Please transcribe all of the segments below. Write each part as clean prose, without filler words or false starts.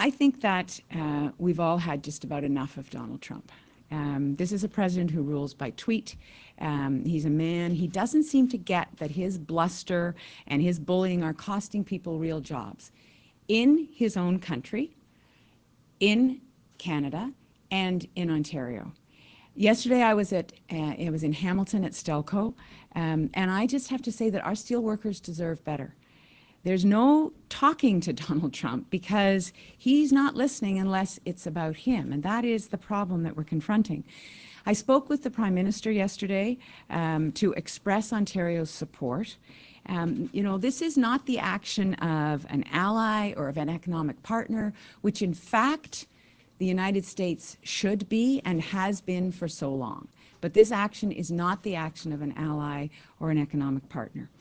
I think that we've all had just about enough of Donald Trump. This is a president who rules by tweet. He's a man, he doesn't seem to get that his bluster and his bullying are costing people real jobs in his own country, in Canada, and in Ontario. Yesterday I was in Hamilton at Stelco, and I just have to say that our steelworkers deserve better. There's no talking to Donald Trump because he's not listening unless it's about him, and that is the problem that we're confronting. I spoke with the Prime Minister yesterday to express Ontario's support. You know, this is not the action of an ally or of an economic partner, which in fact the United States should be and has been for so long. But this action is not the action of an ally or an economic partner.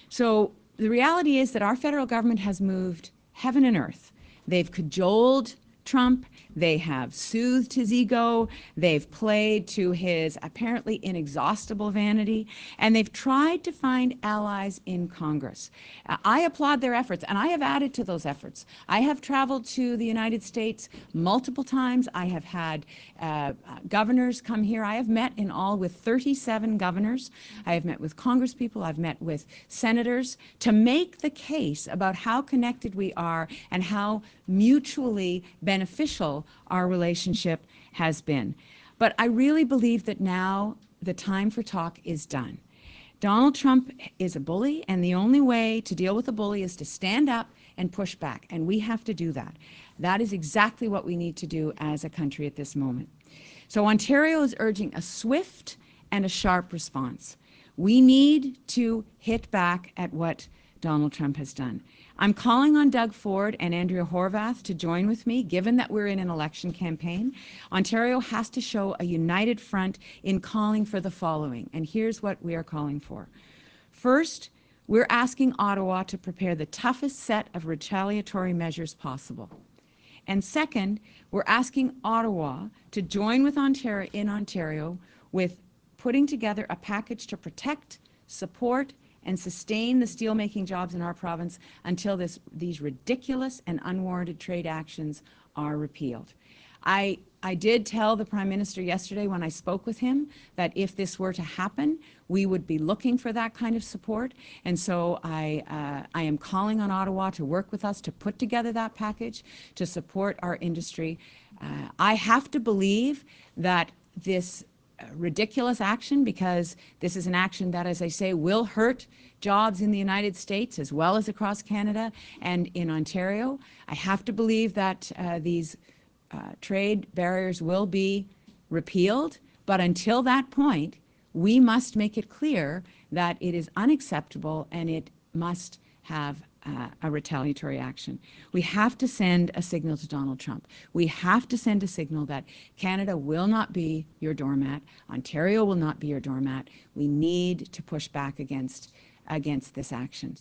So the reality is that our federal government has moved heaven and earth. They've cajoled Trump, they have soothed his ego, they've played to his apparently inexhaustible vanity, and they've tried to find allies in Congress. I applaud their efforts, and I have added to those efforts. I have traveled to the United States multiple times. I have had governors come here. I have met in all with 37 governors. I have met with congresspeople. I've met with senators to make the case about how connected we are and how mutually beneficial our relationship has been. But I really believe that now the time for talk is done. Donald Trump is a bully, and the only way to deal with a bully is to stand up and push back, and we have to do that. That is exactly what we need to do as a country at this moment. So Ontario is urging a swift and a sharp response. We need to hit back at what Donald Trump has done. I'm calling on Doug Ford and Andrea Horwath to join with me, given that we're in an election campaign. Ontario has to show a united front in calling for the following, and here's what we are calling for. First, we're asking Ottawa to prepare the toughest set of retaliatory measures possible. And second, we're asking Ottawa to join with Ontario with putting together a package to protect, support, and sustain the steelmaking jobs in our province until these ridiculous and unwarranted trade actions are repealed. I did tell the Prime Minister yesterday when I spoke with him that if this were to happen, we would be looking for that kind of support. And so I am calling on Ottawa to work with us to put together that package to support our industry. I have to believe that this ridiculous action, because this is an action that, as I say, will hurt jobs in the United States as well as across Canada and in Ontario. I have to believe that these trade barriers will be repealed, but until that point, we must make it clear that it is unacceptable and it must have a retaliatory action. We have to send a signal to Donald Trump. We have to send a signal that Canada will not be your doormat. Ontario will not be your doormat. We need to push back against this action.